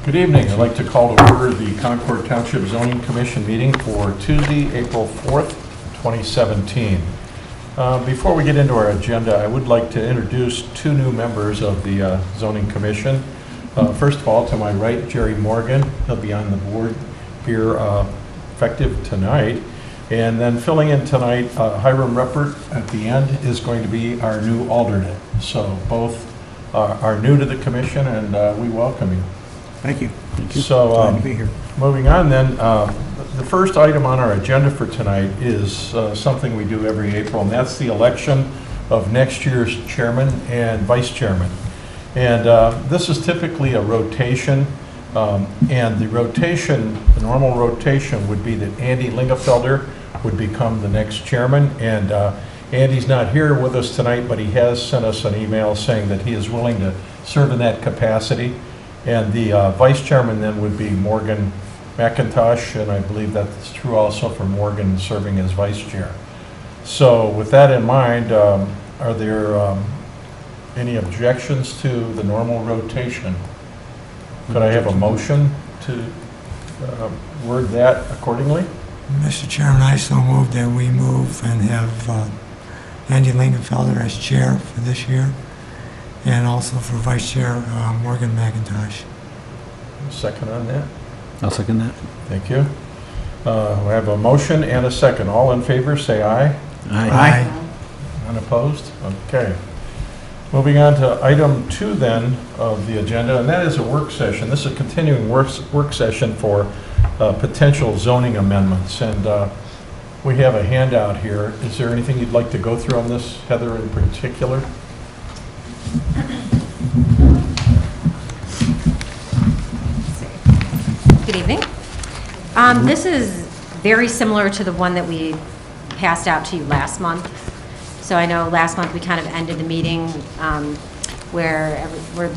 Good evening. I'd like to call to order the Concord Township Zoning Commission meeting for Tuesday, April 4th, 2017. Before we get into our agenda, I would like to introduce two new members of the Zoning Commission. First of all, to my right, Jerry Morgan. He'll be on the board here effective tonight. And then filling in tonight, Hiram Ruppert at the end is going to be our new alternate. So both are new to the commission, and we welcome you. Thank you. Thank you. So, Glad to be here. moving on then, the first item on our agenda for tonight is something we do every April, and that's the election of next year's chairman and vice chairman. And this is typically a rotation, and the normal rotation would be that Andy Lingefelder would become the next chairman. And Andy's not here with us tonight, but he has sent us an email saying that he is willing to serve in that capacity. And the vice chairman then would be Morgan McIntosh, and I believe that's true also for Morgan serving as vice chair. So with that in mind, are there any objections to the normal rotation? Could I have a motion to word that accordingly? Mr. Chairman, I so move that we move and have Andy Lingenfelder as chair for this year, and also for vice chair, Morgan McIntosh. Second on that? I'll second that. Thank you. We have a motion and a second. All in favor, say aye. Aye. Unopposed? Okay. Moving on to item 2 then of the agenda, and that is a work session. This is a continuing work session for potential zoning amendments. And we have a handout here. Is there anything you'd like to go through on this, Heather, in particular? Good evening. This is very similar to the one that we passed out to you last month. So I know last month we kind of ended the meeting where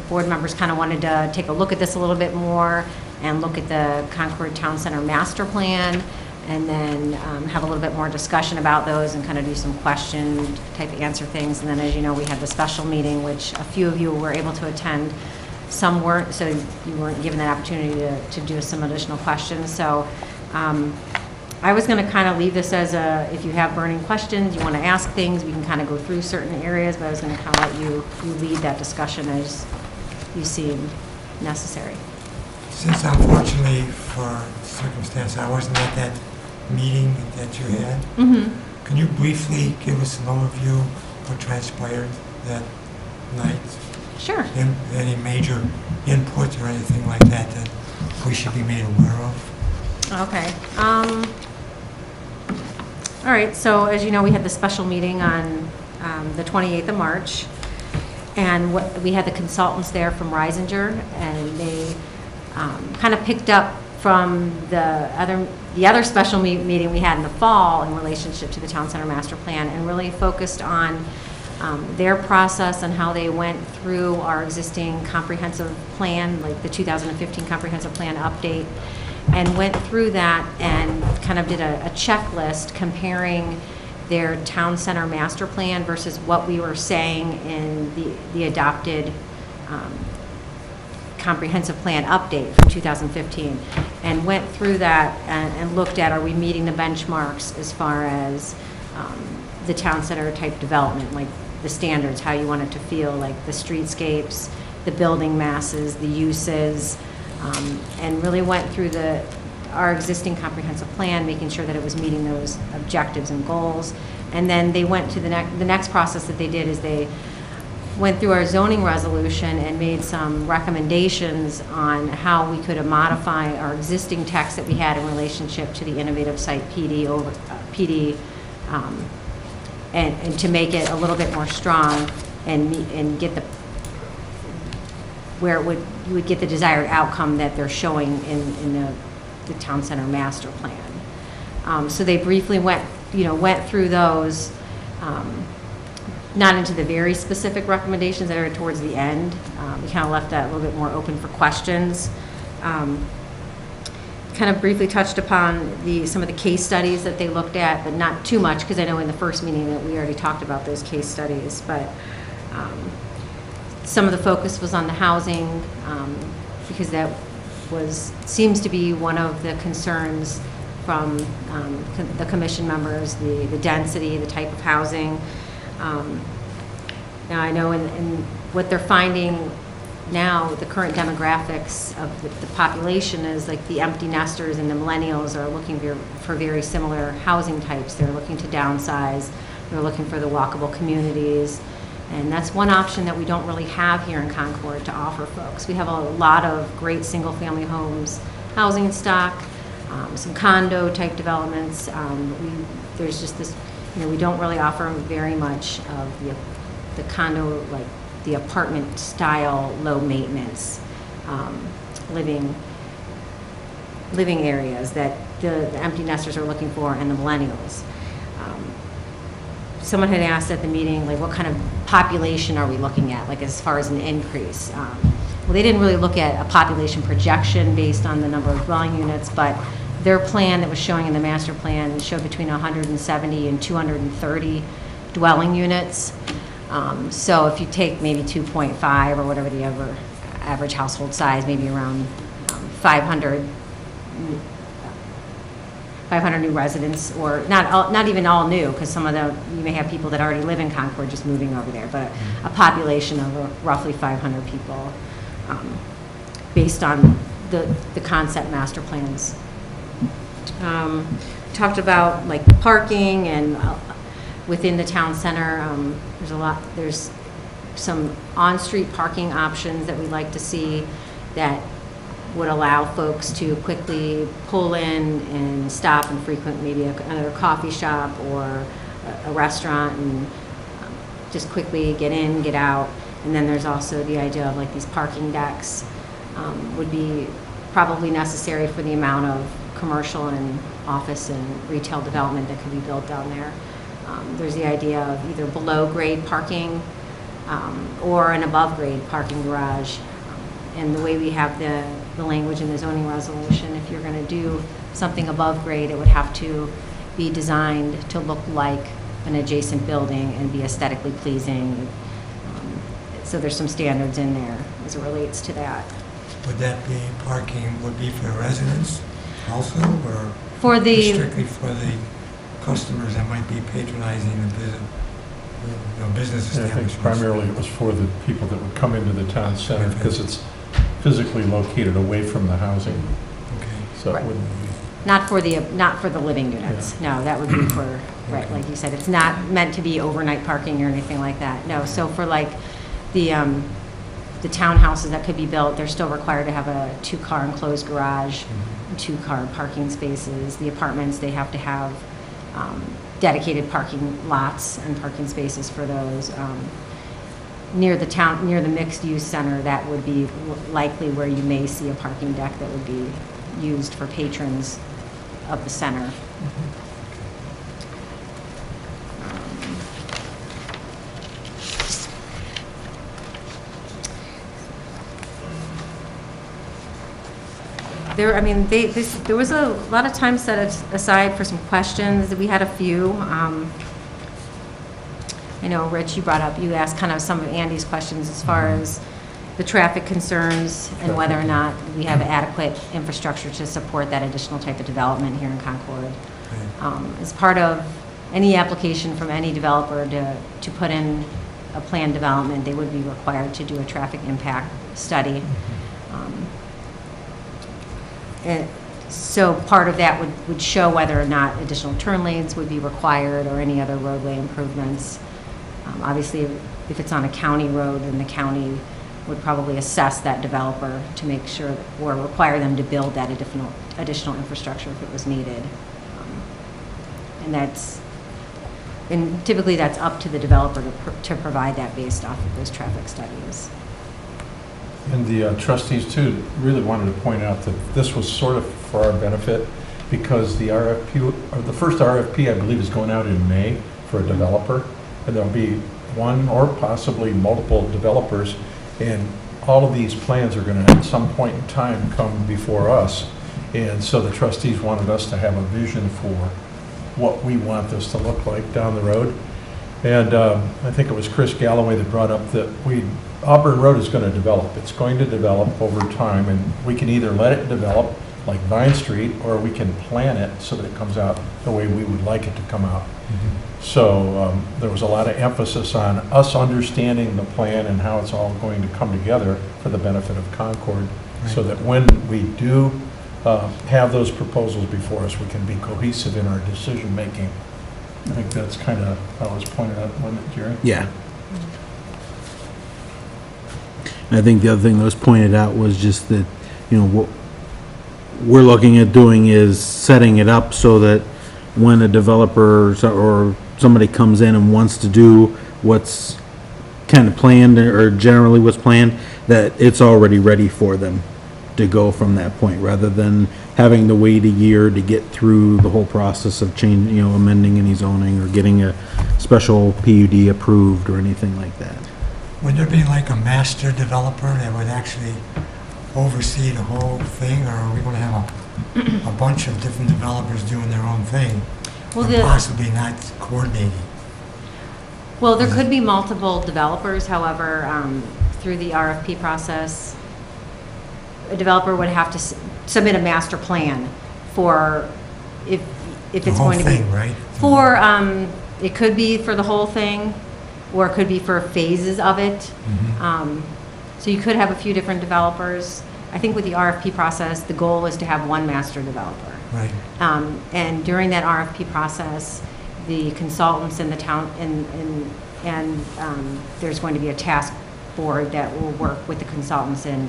board members kind of wanted to take a look at this a little bit more and look at the Concord Town Center Master Plan, and then have a little bit more discussion about those and kind of do some question type answer things. And then, as you know, we had the special meeting, which a few of you were able to attend. Some weren't, so you weren't given that opportunity to do some additional questions. So I was going to kind of leave this as if you have burning questions, you want to ask things, we can kind of go through certain areas, but I was going to kind of let you lead that discussion as you seem necessary. Since unfortunately for circumstance, I wasn't at that meeting that you had, can you briefly give us an overview of what transpired that night? Sure. Any major input or anything like that that we should be made aware of? Okay. All right, so as you know, we had the special meeting on the 28th of March, and we had the consultants there from Reisinger, and they kind of picked up from the other special meeting we had in the fall in relationship to the Town Center Master Plan, and really focused on their process and how they went through our existing comprehensive plan, like the 2015 comprehensive plan update, and went through that and kind of did a checklist comparing their town center master plan versus what we were saying in the adopted comprehensive plan update from 2015, and went through that and looked at, are we meeting the benchmarks as far as the town center type development, like the standards, how you want it to feel, like the streetscapes, the building masses, the uses, and really went through our existing comprehensive plan, making sure that it was meeting those objectives and goals. And then they went to the next process that they did is they went through our zoning resolution and made some recommendations on how we could modify our existing text that we had in relationship to the innovative site PD, and to make it a little bit more strong and get where you would get the desired outcome that they're showing in the town center master plan. So they briefly went through those, not into the very specific recommendations that are towards the end. We kind of left that a little bit more open for questions. Kind of briefly touched upon some of the case studies that they looked at, but not too much, because I know in the first meeting that we already talked about those case studies. But some of the focus was on the housing, because that seems to be one of the concerns from the commission members, the density, the type of housing. Now, I know in what they're finding now, the current demographics of the population is like the empty nesters and the millennials are looking for very similar housing types. They're looking to downsize. They're looking for the walkable communities. And that's one option that we don't really have here in Concord to offer folks. We have a lot of great single-family homes, housing stock, some condo-type developments. There's just this, we don't really offer very much of the condo, like the apartment-style, low-maintenance living areas that the empty nesters are looking for and the millennials. Someone had asked at the meeting, like, what kind of population are we looking at, like, as far as an increase? Well, they didn't really look at a population projection based on the number of dwelling units, but their plan that was showing in the master plan showed between 170 and 230 dwelling units. So if you take maybe 2.5 or whatever the average household size, maybe around 500 new residents, or not even all new, because some of them, you may have people that already live in Concord just moving over there, but a population of roughly 500 people based on the concept master plans. Talked about like parking and within the town center, there's some on-street parking options that we'd like to see that would allow folks to quickly pull in and stop and frequent maybe another coffee shop or a restaurant and just quickly get in, get out. And then there's also the idea of like these parking decks would be probably necessary for the amount of commercial and office and retail development that could be built down there. There's the idea of either below grade parking or an above grade parking garage. And the way we have the language in the zoning resolution, if you're going to do something above grade, it would have to be designed to look like an adjacent building and be aesthetically pleasing. So there's some standards in there as it relates to that. Would that be parking would be for residents also, or strictly for the customers that might be patronizing the business Yeah, I establishments? think primarily it was for the people that would come into the town center because it's physically located away from the housing, Okay. so Right. it wouldn't be. Not for the living units. No, that would be for, right, like you said, it's not meant to be overnight parking or anything like that. No, so for like the townhouses that could be built, they're still required to have a 2-car enclosed garage, 2-car parking spaces. The apartments, they have to have dedicated parking lots and parking spaces for those. Near the mixed-use center, that would be likely where you may see a parking deck that would be used for patrons of the center. There was a lot of time set aside for some questions. We had a few. I know, Rich, you asked kind of some of Andy's questions as far as the traffic concerns and whether or not we have adequate infrastructure to support that additional type of development here in Concord. As part of any application from any developer to put in a planned development, they would be required to do a traffic impact study. So part of that would show whether or not additional turn lanes would be required or any other roadway improvements. Obviously, if it's on a county road, then the county would probably assess that developer to make sure or require them to build that additional infrastructure if it was needed. And typically that's up to the developer to provide that based off of those traffic studies. And the trustees, too, really wanted to point out that this was sort of for our benefit because the RFP, or the first RFP, I believe, is going out in May for a developer, and there'll be one or possibly multiple developers, and all of these plans are going to, at some point in time, come before us. And so the trustees wanted us to have a vision for what we want this to look like down the road. And I think it was Chris Galloway that brought up that Auburn Road is going to develop. It's going to develop over time, and we can either let it develop like Vine Street, or we can plan it so that it comes out the way we would like it to come out. So there was a lot of emphasis on us understanding the plan and how it's all going to come together for the benefit of Concord, so that when we do have those proposals before us, we can be cohesive in our decision-making. I think that's kind of how it was pointed out, wasn't it, Jerry? Yeah. I think the other thing that was pointed out was just that, you know, what we're looking at doing is setting it up so that when a developer or somebody comes in and wants to do what's kind of planned or generally what's planned, that it's already ready for them to go from that point, rather than having to wait a year to get through the whole process of change, you know, amending any zoning or getting a special PUD approved or anything like that. Would there be like a master developer that would actually oversee the whole thing, or are we going to have a bunch of different developers doing their own thing, Well, and possibly not coordinating? Well, there could be multiple developers, however, through the RFP process, a developer would have to submit a master plan for if The it's whole going to be. thing, right? For, it could be for the whole thing, or it could be for phases of it. So you could have a few different developers. I think with the RFP process, the goal is to have one master developer. Right. And during that RFP process, the consultants in the town, and there's going to be a task board that will work with the consultants in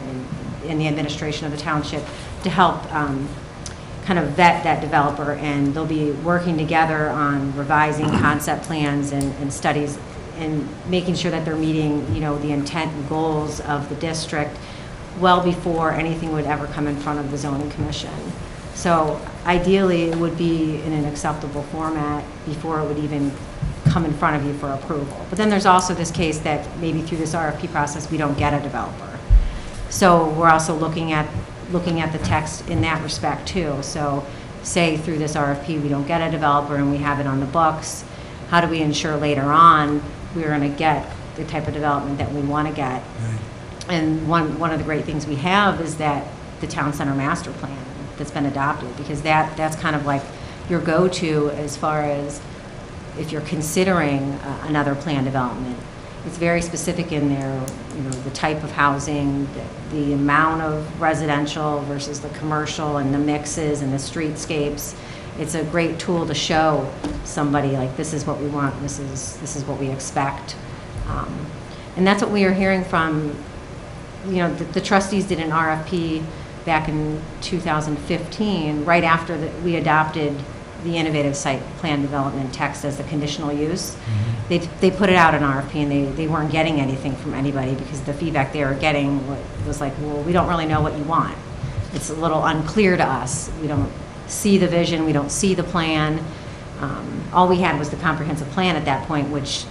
the administration of the township to help kind of vet that developer, and they'll be working together on revising concept plans and studies and making sure that they're meeting, you know, the intent and goals of the district well before anything would ever come in front of the zoning commission. So ideally, it would be in an acceptable format before it would even come in front of you for approval. But then there's also this case that maybe through this RFP process, we don't get a developer. So we're also looking at the text in that respect too. So say through this RFP, we don't get a developer and we have it on the books, how do we ensure later on we're going to get the type of development that we want to get? Right. And one of the great things we have is that the town center master plan that's been adopted, because that's kind of like your go-to as far as if you're considering another plan development. It's very specific in there, you know, the type of housing, the amount of residential versus the commercial, and the mixes and the streetscapes. It's a great tool to show somebody, like, this is what we want, this is what we expect. And that's what we are hearing from, you know, the trustees did an RFP back in 2015, right after we adopted the innovative site plan development text as the conditional use. They put it out in RFP, and they weren't getting anything from anybody because the feedback they were getting was like, well, we don't really know what you want. It's a little unclear to us. We don't see the vision, we don't see the plan. All we had was the comprehensive plan at that point, which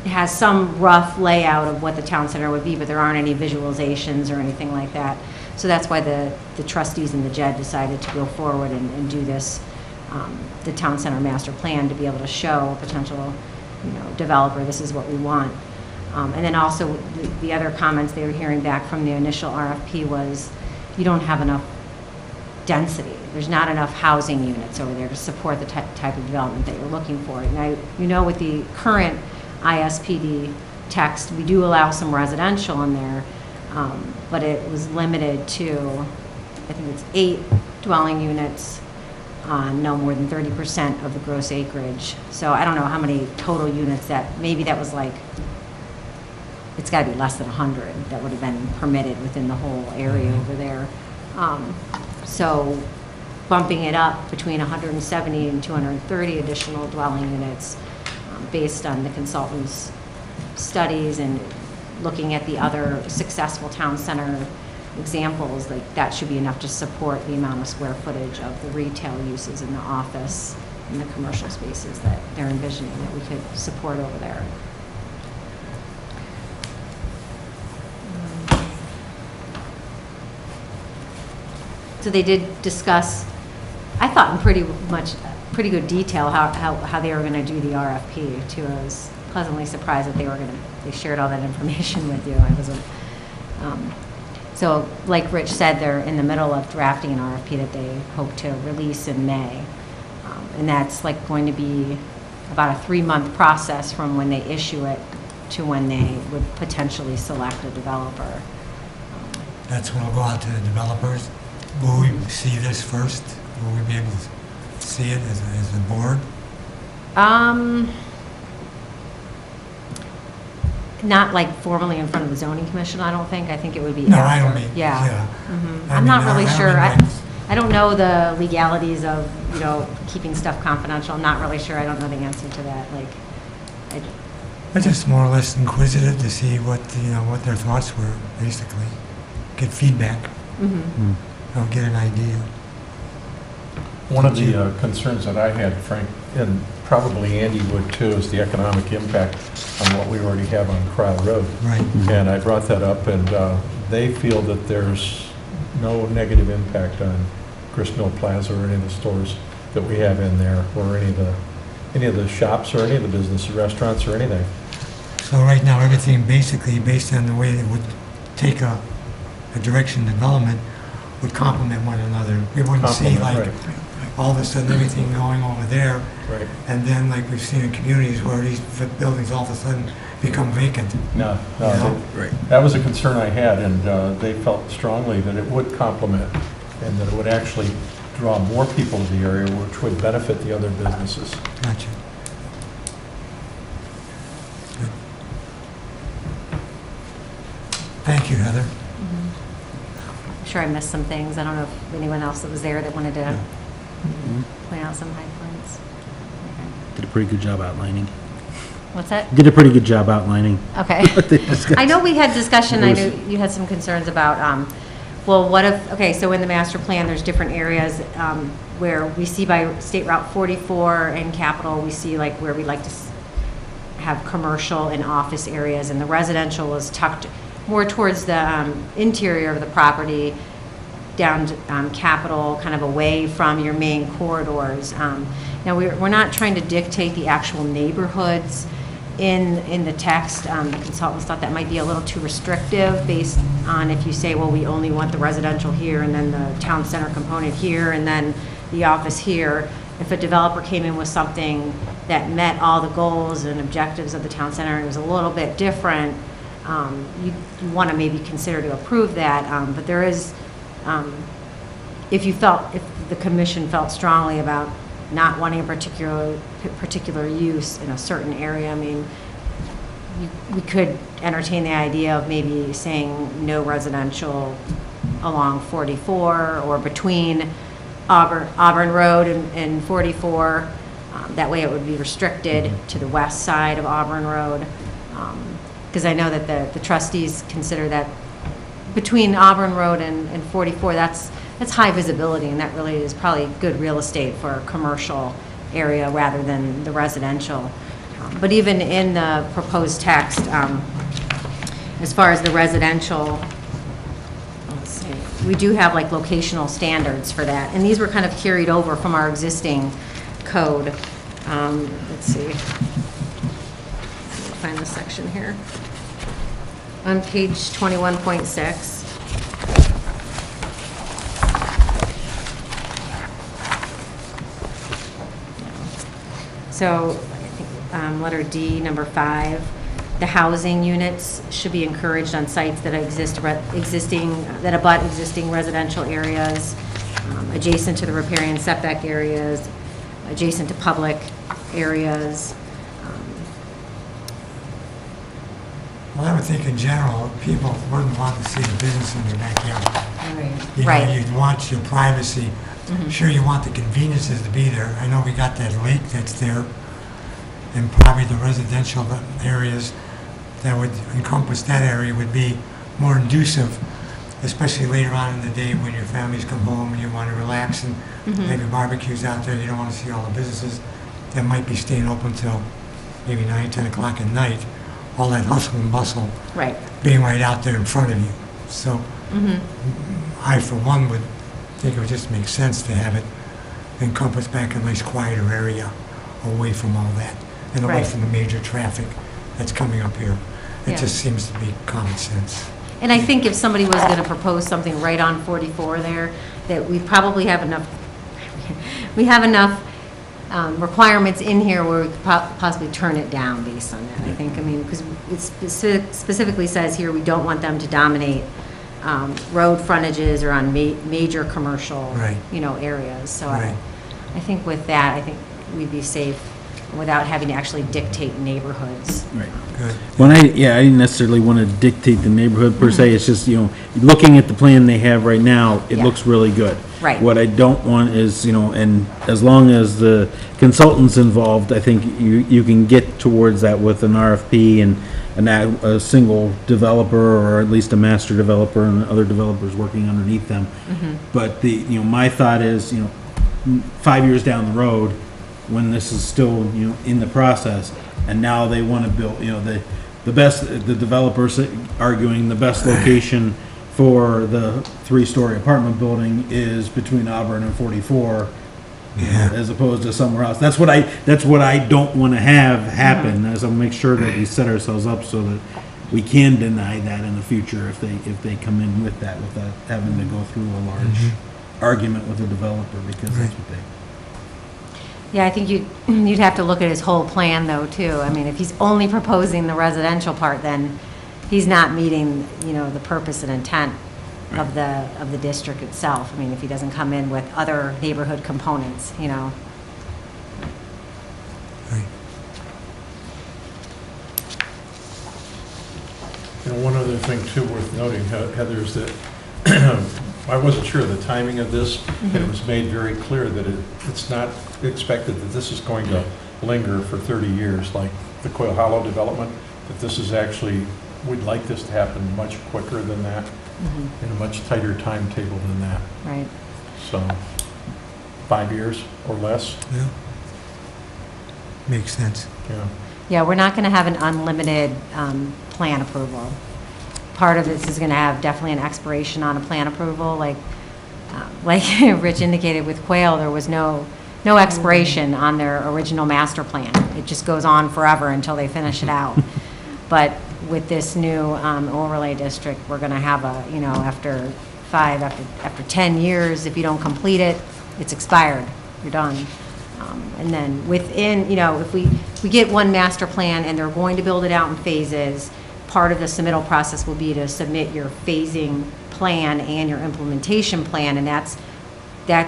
has some rough layout of what the town center would be, but there aren't any visualizations or anything like that. So that's why the trustees and the JED decided to go forward and do this, the town center master plan, to be able to show a potential, you know, developer, this is what we want. And then also the other comments they were hearing back from the initial RFP was, you don't have enough density. There's not enough housing units over there to support the type of development that you're looking for. Now, you know, with the current ISPD text, we do allow some residential in there, but it was limited to, I think it's 8 dwelling units on no more than 30% of the gross acreage. So I don't know how many total units maybe that was like, it's got to be less than 100 that would have been permitted within the whole area over there. So bumping it up between 170 and 230 additional dwelling units based on the consultant's studies and looking at the other successful town center examples, like that should be enough to support the amount of square footage of the retail uses in the office and the commercial spaces that they're envisioning that we could support over there. So they did discuss, I thought in pretty much pretty good detail how they were going to do the RFP too. I was pleasantly surprised that they shared all that information with you. I wasn't. So like Rich said, they're in the middle of drafting an RFP that they hope to release in May. And that's like going to be about a 3-month process from when they issue it to when they would potentially select a developer. That's when we'll go out to the developers. Will we see this first? Will we be able to see it as a board? Not like formally in front of the zoning commission, I don't think. I think it would be No, I after. don't mean, Yeah. yeah. Mhm. I I'm mean, not I really don't sure. mean like- I don't know the legalities of, keeping stuff confidential. I'm not really sure. I don't know the answer to that. I'm just more or less inquisitive to see what, what their thoughts were, basically. Get feedback, get an idea. One of the concerns that I had, Frank, and probably Andy would too, is the economic impact on what we already have on Crowell Road. Right. And I brought that up, and they feel that there's no negative impact on Grist Mill Plaza or any of the stores that we have in there, or any of the shops or any of the business restaurants or anything. So right now, everything basically based on the way it would take a direction development would complement one another. We wouldn't see Complement, like all of a sudden everything going over there, Right. and then like we've seen in communities where these buildings all of a sudden become vacant. No, Yeah. that was a concern I had, and they felt strongly that it would complement and that it would actually draw more people to the area, which would benefit the other businesses. Gotcha. Good. Thank you, Heather. I'm sure I missed some things. I don't know if anyone else that was there that wanted to point out some high points. Okay. Did a pretty good job outlining. What's that? Did a pretty good job outlining. Okay. what they discussed. I know we had discussion, It I was- know you had some concerns about, well, what if, okay, so in the master plan, there's different areas where we see by State Route 44 and Capitol, we see like where we like to have commercial and office areas, and the residential is tucked more towards the interior of the property, down to Capitol, kind of away from your main corridors. Now, we're not trying to dictate the actual neighborhoods in the text. The consultants thought that might be a little too restrictive based on if you say, well, we only want the residential here and then the town center component here and then the office here. If a developer came in with something that met all the goals and objectives of the town center and it was a little bit different, you want to maybe consider to approve that. But there is, if the commission felt strongly about not wanting a particular use in a certain area, I mean, we could entertain the idea of maybe saying no residential along 44 or between Auburn Road and 44. That way it would be restricted to the west side of Auburn Road. Because I know that the trustees consider that between Auburn Road and 44, that's high visibility, and that really is probably good real estate for a commercial area rather than the residential. But even in the proposed text, as far as the residential, let's see, we do have like locational standards for that, and these were kind of carried over from our existing code. Let's see. Let me find the section here. On page 21.6. So, I think, letter D, number 5, the housing units should be encouraged on sites that that abut existing residential areas, adjacent to the riparian setback areas, adjacent to public areas. Well, I would think in general, people wouldn't want to see the business in their backyard. You know, Right. you'd want your privacy. Sure, you want the conveniences to be there. I know we got that lake that's there, and probably the residential areas that would encompass that area would be more inducive, especially later on in the day when your families come home and you want to relax and maybe barbecues out there. You don't want to see all the businesses that might be staying open till maybe 9, 10 o'clock at night. All that hustle and bustle Right. being right out there in front of you. So I, for one, would think it would just make sense to have it encompass back a nice quieter area away from all that and away Right. from the major traffic that's coming up here. Yeah. It just seems to be common sense. And I think if somebody was going to propose something right on 44 there, that we probably have enough, we have enough requirements in here where we could possibly turn it down based on that, I think. I mean, because it specifically says here, we don't want them to dominate road frontages or on major commercial, Right. areas. So Right. I think with that, I think we'd be safe without having to actually dictate neighborhoods. Right. Good. When I didn't necessarily want to dictate the neighborhood per se, it's just, looking at the plan they have right now, it Yeah. looks really good. Right. What I don't want is, and as long as the consultant's involved, I think you can get towards that with an RFP and a single developer, or at least a master developer and other developers working underneath them. But my thought is, 5 years down the road, when this is still, in the process, and now they want to build, the developers arguing the best location for the 3-story apartment building is between Auburn and 44, Yeah. as opposed to somewhere else. That's what I don't want to have happen, as I'll make sure that we set ourselves up so that we can deny that in the future if they come in with that, without having to go through a large argument with the developer, because that's what they. Yeah, I think you'd have to look at his whole plan though, too. I mean, if he's only proposing the residential part, then he's not meeting, the purpose and intent of the district itself. I mean, if he doesn't come in with other neighborhood components, Right. One other thing too worth noting, Heather, is that I wasn't sure of the timing of this, and it was made very clear that it's not expected that this is going to linger for 30 years like the Quail Hollow development, that this is actually, we'd like this to happen much quicker than that, in a much tighter timetable than that. right? So, 5 years or less, Yeah. Makes sense. yeah. Yeah, we're not going to have an unlimited plan approval. Part of this is going to have definitely an expiration on a plan approval, like Rich indicated with Quail, there was no expiration on their original master plan. It just goes on forever until they finish it out. But with this new overlay district, we're going to have after 10 years, if you don't complete it, it's expired, you're done. And then within, if we get one master plan and they're going to build it out in phases, part of the submittal process will be to submit your phasing plan and your implementation plan, and that's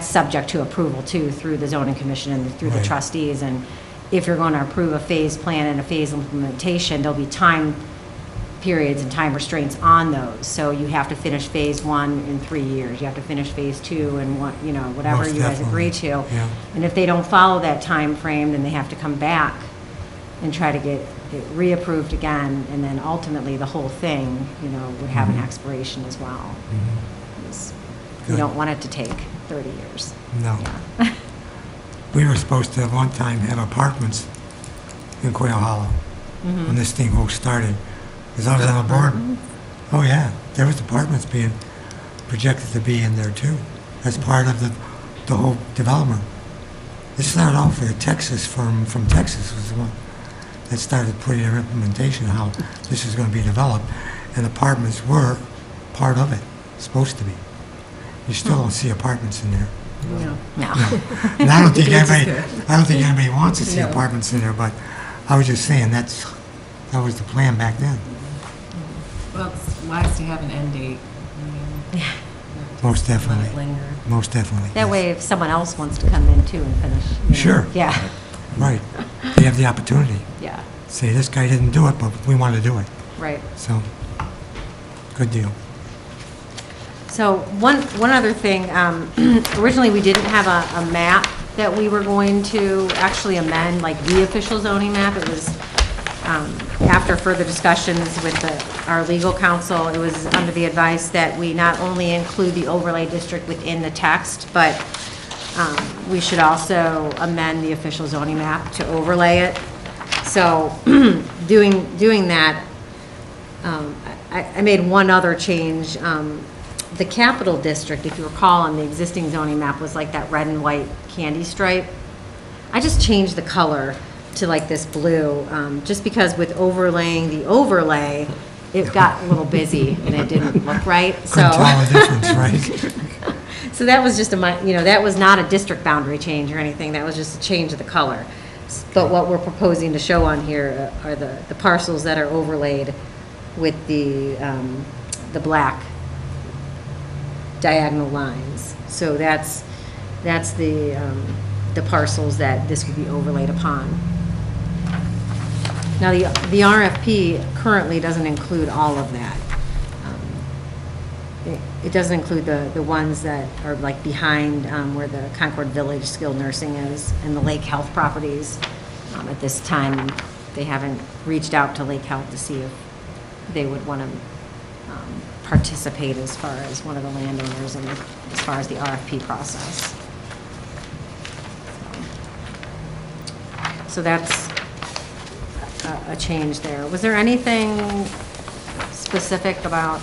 subject to approval too, through the zoning commission and through the Right. trustees. And if you're going to approve a phase plan and a phase implementation, there'll be time periods and time restraints on those. So you have to finish phase 1 in 3 years. You have to finish phase 2 in whatever Most you guys agree to. definitely, yeah. And if they don't follow that time frame, then they have to come back and try to get it reapproved again. And then ultimately, the whole thing, would have an expiration as well. Because We Good. don't want it to take 30 years. No. Yeah. We were supposed to, at one time, have apartments in Quail Hollow when this thing all started. Because I was on the board. Oh, yeah. There was apartments being projected to be in there, too, as part of the whole development. This started off with Texas, from Texas was the one that started putting their implementation, how this is going to be developed. And apartments were part of it, supposed to be. You still don't see apartments in there. No. And I don't think anybody wants to see apartments in there, but I was just saying, that was the plan back then, Well, it's wise to have an end date. most definitely, Linger. most definitely. That yes. way, if someone else wants to come in too and finish. Sure. Yeah, Right. They have the opportunity. yeah, Say, this guy didn't do it, but we want to do it. right. So, good deal. So one other thing, originally we didn't have a map that we were going to actually amend, like the official zoning map. It was after further discussions with our legal counsel, it was under the advice that we not only include the overlay district within the text, but we should also amend the official zoning map to overlay it. So doing that, I made one other change. the Capital District, if you recall, on the existing zoning map was like that red and white candy stripe. I just changed the color to like this blue, just because with overlaying the overlay, it got a little busy and it didn't look right, so. Couldn't tell the difference, right? So that was just that was not a district boundary change or anything, that was just a change of the color. But what we're proposing to show on here are the parcels that are overlaid with the black diagonal lines. So that's the parcels that this would be overlaid upon. Now, the RFP currently doesn't include all of that. It doesn't include the ones that are like behind where the Concord Village skilled nursing is and the Lake Health properties. At this time, they haven't reached out to Lake Health to see if they would want to participate as far as one of the landowners and as far as the RFP process. So that's a change there. Was there anything specific about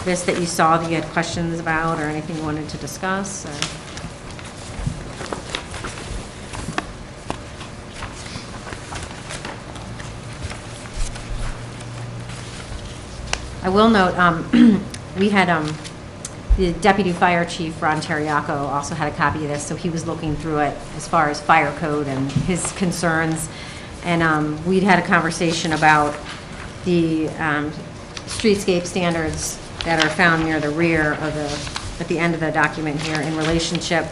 this that you saw that you had questions about or anything you wanted to discuss? Or? I will note, we had the Deputy Fire Chief, Ron Terriaco, also had a copy of this, so he was looking through it as far as fire code and his concerns. And we'd had a conversation about the streetscape standards that are found near the rear of at the end of the document here in relationship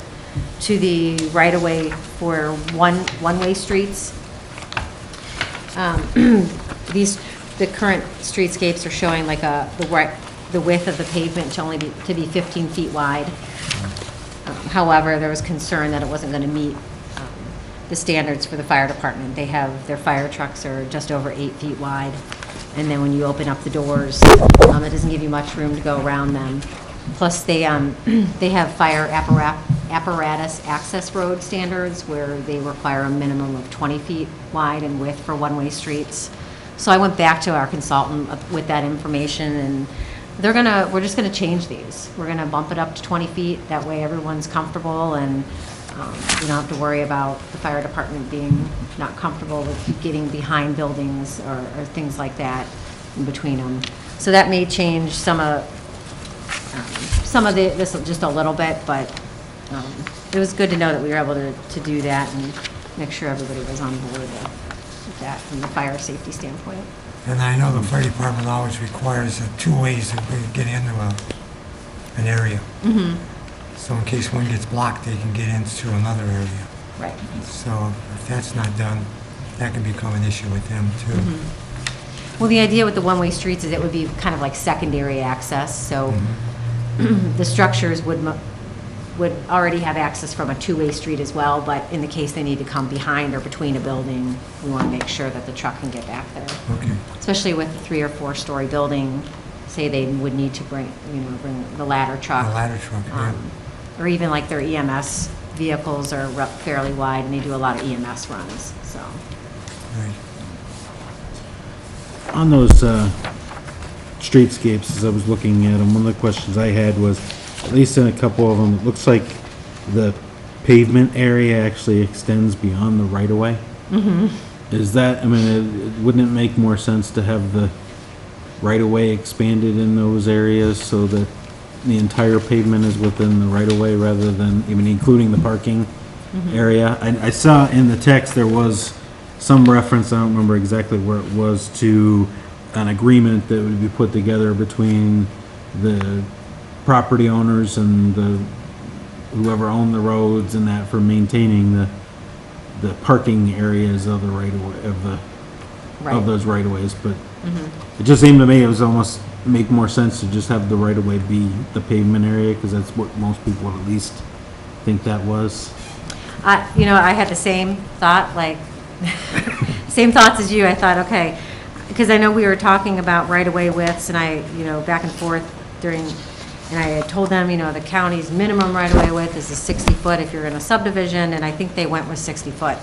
to the right-of-way for one-way streets. The current streetscapes are showing like the width of the pavement to be 15 feet wide. However, there was concern that it wasn't going to meet the standards for the fire department. Their fire trucks are just over 8 feet wide. And then when you open up the doors, it doesn't give you much room to go around them. Plus, they have fire apparatus access road standards where they require a minimum of 20 feet wide in width for one-way streets. So I went back to our consultant with that information, and we're just gonna change these. We're gonna bump it up to 20 feet. That way everyone's comfortable, and you don't have to worry about the fire department being not comfortable with getting behind buildings or things like that in between them. So that may change some of this just a little bit, but it was good to know that we were able to do that and make sure everybody was on board with that from the fire safety standpoint. And I know the fire department always requires two ways to get into an area. Mm-hmm. So in case one gets blocked, they can get into another area. Right. So if that's not done, that can become an issue with them too. Mm-hmm. Well, the idea with the one-way streets is it would be kind of like secondary access, so the structures would already have access from a two-way street as well, but in the case they need to come behind or between a building, we want to make sure that the truck can get back there. Okay. Especially with a 3 or 4 story building, say they would need to bring the ladder truck. The ladder truck, yeah. Or even like their EMS vehicles are fairly wide and they do a lot of EMS runs, so. Right. On those streetscapes, as I was looking at them, one of the questions I had was, at least in a couple of them, it looks like the pavement area actually extends beyond the right-of-way. Mm-hmm. Is that, wouldn't it make more sense to have the right-of-way expanded in those areas so that the entire pavement is within the right-of-way rather than, including the parking area? I saw in the text there was some reference, I don't remember exactly where it was, to an agreement that would be put together between the property owners and whoever owned the roads and that for maintaining the parking areas of the of those right-of-ways, but it just seemed to me it was almost make more sense to just have the right-of-way be the pavement area, because that's what most people would at least think that was. I had the same thought, same thoughts as you. I thought, okay, because I know we were talking about right-of-way widths, and I, back and forth and I had told them, the county's minimum right-of-way width is 60 foot if you're in a subdivision, and I think they went with 60 foot.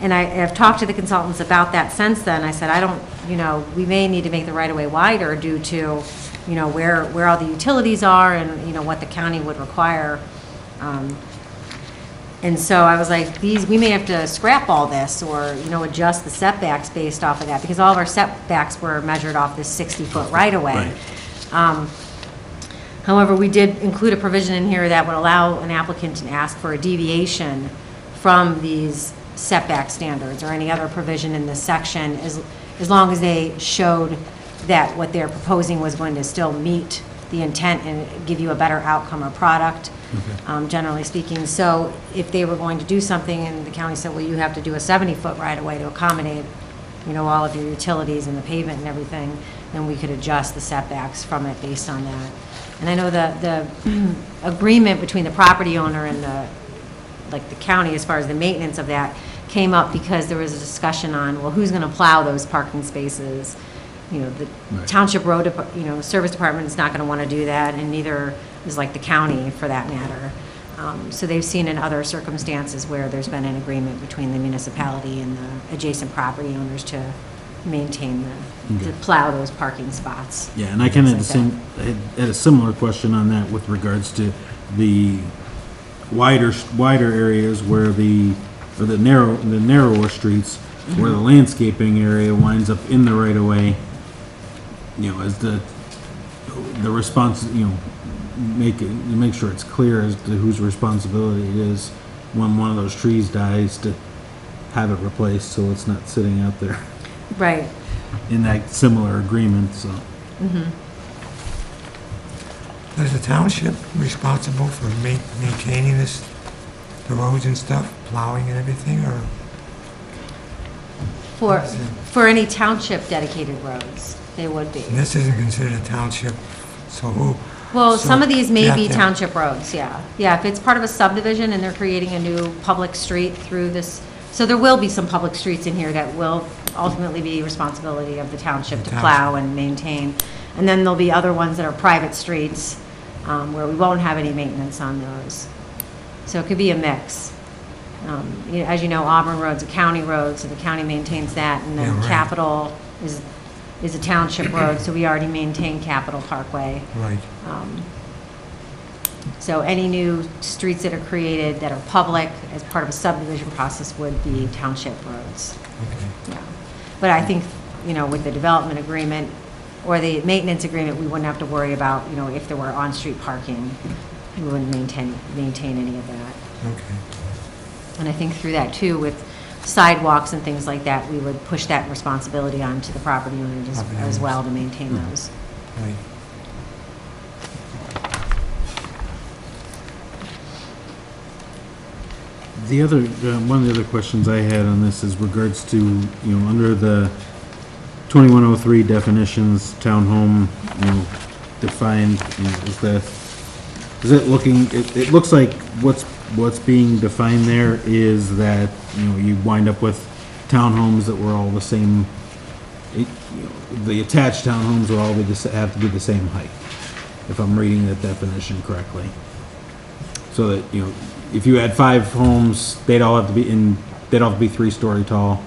And I have talked to the consultants about that since then. I said, we may need to make the right-of-way wider due to you know, where all the utilities are and, you know, what the county would require. And so I was like, we may have to scrap all this or, you know, adjust the setbacks based off of that, because all of our setbacks were measured off this 60-foot right-of-way. However, we did include a provision in here that would allow an applicant to ask for a deviation from these setback standards or any other provision in this section, as long as they showed that what they're proposing was going to still meet the intent and give you a better outcome or product, generally speaking. So if they were going to do something and the county said, well, you have to do a 70-foot right-of-way to accommodate, you know, all of your utilities and the pavement and everything, then we could adjust the setbacks from it based on that. And I know the agreement between the property owner and the county as far as the maintenance of that came up because there was a discussion on, well, who's going to plow those parking spaces? You know, the township road, you know, service department is not going to want to do that, and neither is like the county for that matter. So they've seen in other circumstances where there's been an agreement between the municipality and the adjacent property owners to maintain to plow those parking spots. Yeah, and I kind of Things had a similar question on that with regards to the wider areas where the narrower streets where the landscaping area winds up in the right of way. You know, as the response, you know, make sure it's clear as to whose responsibility it is when one of those trees dies to have it replaced, so it's not sitting out there. Right. In that similar agreement, so. Is the township responsible for maintaining the roads and stuff, plowing and everything, or? For any township dedicated roads, they would be. And this isn't considered a township, so who? Well, so some of these may you be have to- township roads, yeah. Yeah, if it's part of a subdivision and they're creating a new public street through this, so there will be some public streets in here that will ultimately be responsibility of the township to plow and maintain. And then there'll be other ones that are private streets, where we won't have any maintenance on those. So it could be a mix. You know, as you know, Auburn Road's a county road, so the county maintains that, and then Yeah, right. Capitol is a township road, so we already maintain Capitol Parkway. Right. So any new streets that are created that are public as part of a subdivision process would be township roads. Okay. Yeah. But I think, you know, with the development agreement or the maintenance agreement, we wouldn't have to worry about, you know, if there were on-street parking, we wouldn't maintain any of that. Okay. And I think through that too, with sidewalks and things like that, we would push that responsibility onto the property owners Property as owners. well to maintain those. Right. The other, one of the other questions I had on this is regards to, you know, under the 2103 definitions, townhome, you know, defined, you know, is it looking, it looks like what's being defined there is that, you know, you wind up with townhomes that were all the same, you know, the attached townhomes will all be have to be the same height, if I'm reading that definition correctly. So that, you know, if you had 5 homes, they'd all have to be 3-story tall,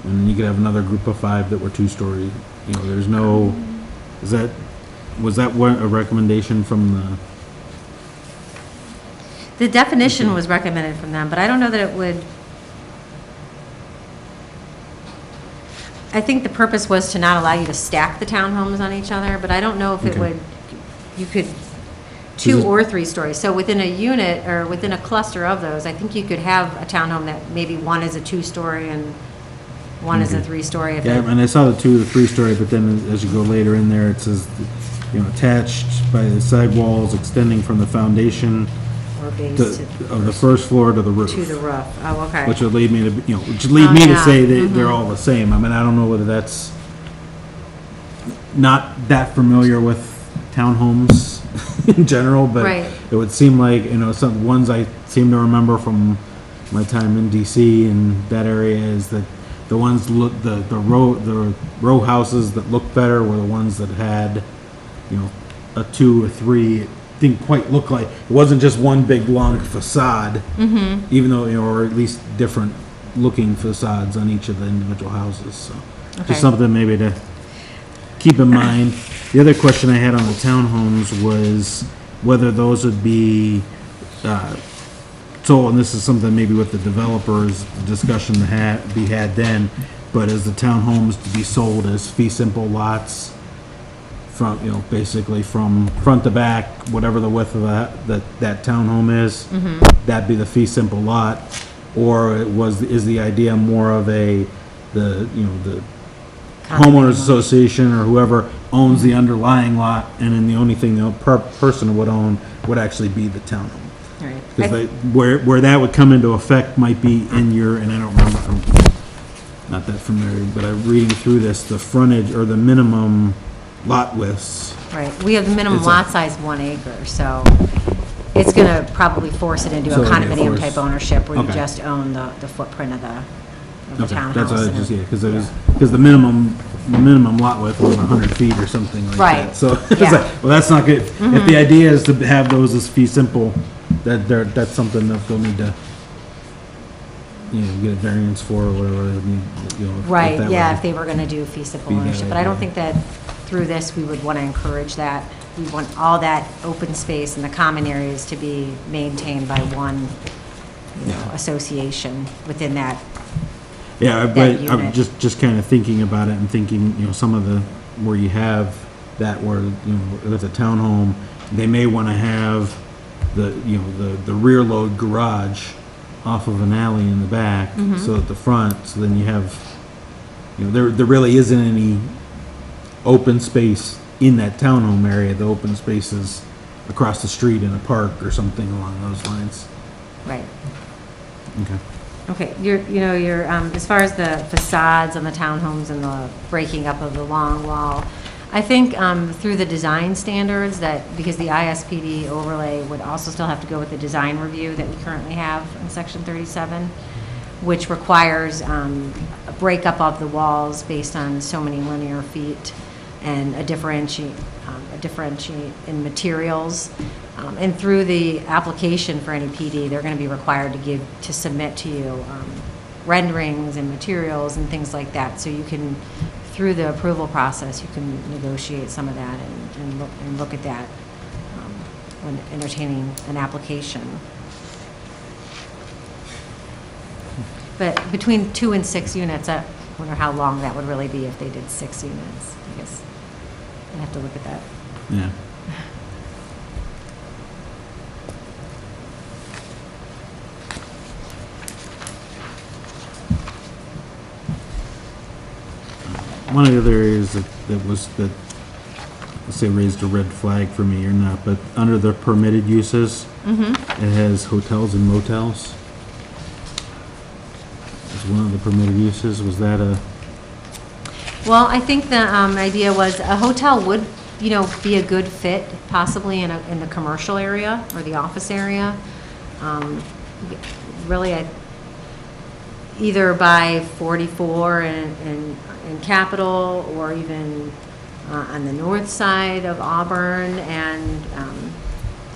and then you could have another group of 5 that were 2-story. You know, there's no, was that what a recommendation from The definition was recommended from them, but I don't know that it would. I think the purpose was to not allow you to stack the townhomes on each other, but I don't know if it Okay. would, you could 2 or 3 stories. So within a unit or within a cluster of those, I think you could have a townhome that maybe one is a 2-story and one is a Okay. 3-story. if Yeah, it- and I saw the 2 to 3-story, but then as you go later in there, it says, you know, attached by the side walls extending from the foundation Or base of the first floor to the roof. to the roof. Oh, okay. Which would lead me to, you know, which would lead me to yeah. say that they're all the same. I mean, I don't know whether that's not that familiar with townhomes in general, but Right. it would seem like, you know, some ones I seem to remember from my time in DC and that area is that the ones the row houses that looked better were the ones that had, you know, a 2 or 3. It didn't quite look like, it wasn't just one big long facade, even though, you know, or at least different looking facades on each of the individual houses, so. Okay. Just something maybe to keep in mind. The other question I had on the townhomes was whether those would be, so, and this is something maybe with the developers, discussion to be had then, but as the townhomes to be sold as fee simple lots from, basically from front to back, whatever the width of that townhome is, that'd be the fee simple lot, or is the idea more of the homeowners association or whoever owns the underlying lot, and then the only thing the person would own would actually be the townhome. Right. Because where that would come into effect might be in your, and I don't remember, I'm not that familiar, but I'm reading through this, the frontage or the minimum lot widths. Right, we have the minimum It's a- lot size 1 acre, so it's gonna probably force it into So a it'd be condominium forced. type ownership where you Okay. just own the footprint of the Okay, townhouse. that's what I and just, it- yeah, because the minimum lot width was 100 feet or something like Right. that. So, it's Yeah. like, well, that's not good. If the idea is to have those as fee simple, that's something that they'll need to, get a variance for or whatever, they need, if Right, that yeah, would- if they were gonna do fee simple be that ownership, but I don't idea. think that through this, we would wanna encourage that. We want all that open space and the common areas to be maintained by one, association within that. Yeah, but I'm unit. just kind of thinking about it and thinking, some of the, where you have that where, with a townhome, they may want to have the rear load garage off of an alley in the back, so at the front, so then you have, there really isn't any open space in that townhome area. The open space is across the street in a park or something along those lines. Right. Okay. Okay, your as far as the facades on the townhomes and the breaking up of the long wall, I think through the design standards because the ISPD overlay would also still have to go with the design review that we currently have in section 37, which requires a breakup of the walls based on so many linear feet and a differentiate in materials. And through the application for any PD, they're going to be required to submit to you renderings and materials and things like that. So you can, through the approval process, you can negotiate some of that and look at that when entertaining an application. But between 2 and 6 units, I wonder how long that would really be if they did 6 units. I guess I'd have to look at that. Yeah. One of the other areas that, let's say, raised a red flag for me or not, but under the permitted uses, it has hotels and motels. As one of the permitted uses, was that a? Well, I think the idea was a hotel would, be a good fit possibly in the commercial area or the office area. Really, either by 44 in Capitol or even on the north side of Auburn and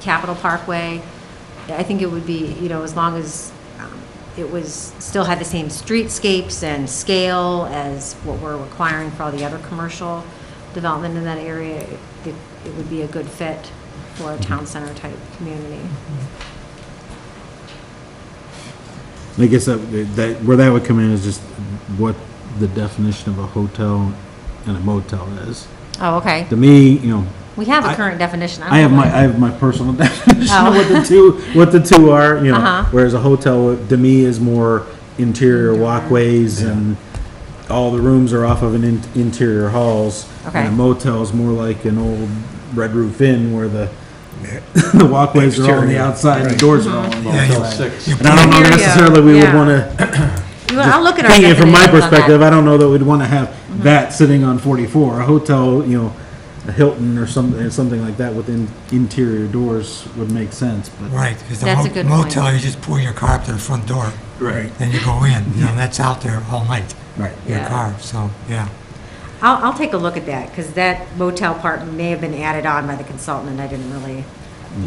Capitol Parkway. I think it would be, as long as still had the same streetscapes and scale as what we're requiring for all the other commercial development in that area, it would be a good fit for a town center type community. I guess that where that would come in is just what the definition of a hotel and a motel is. Oh, okay. To me, We have a I- current definition. I have my personal definition of what the two are, Uh-huh. whereas a hotel to me is more interior walkways and all the rooms are off of an interior halls. Okay. And a motel is more like an old Red Roof Inn where the walkways are all on the Exterior, outside, and the right. doors are all on the Yeah, you- outside. 6. And I don't know Hear ya. necessarily we would Yeah. want to, I'll look at our thinking it from my definitions on that. perspective, I don't know that we'd want to have that sitting on 44. A hotel, a Hilton or something like that with interior doors would make sense, but. Right, because the That's a good point. motel, you just pull your car up to the front door, Right. then you go in, that's out there all night, Right. your Yeah. car, so, yeah. I'll take a look at that, because that motel part may have been added on by the consultant, and I didn't really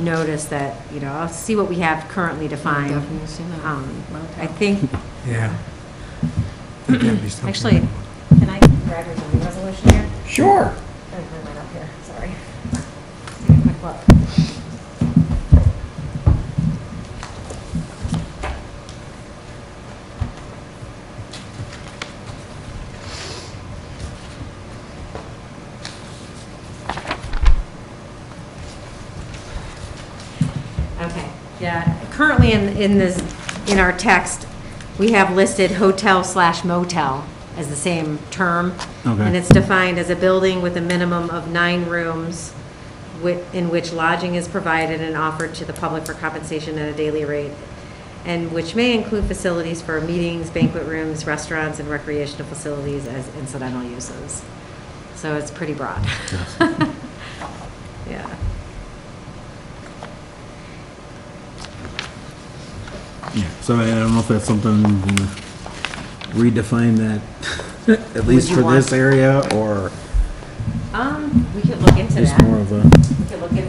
notice that, I'll see what we have currently defined. Definition of I motel. think, Yeah. Think that'd be something. actually, can I grab your zoning resolution here? Sure. I went up here, sorry. Take a quick look. Okay, yeah, currently in this, in our text, we have listed hotel/motel as the same term. Okay. And it's defined as a building with a minimum of 9 rooms in which lodging is provided and offered to the public for compensation at a daily rate, and which may include facilities for meetings, banquet rooms, restaurants, and recreational facilities as incidental uses. So it's pretty broad. Yeah. Yeah, so I don't know if that's something, redefine that, at least you for want- this area, or We could look into just that. more of a,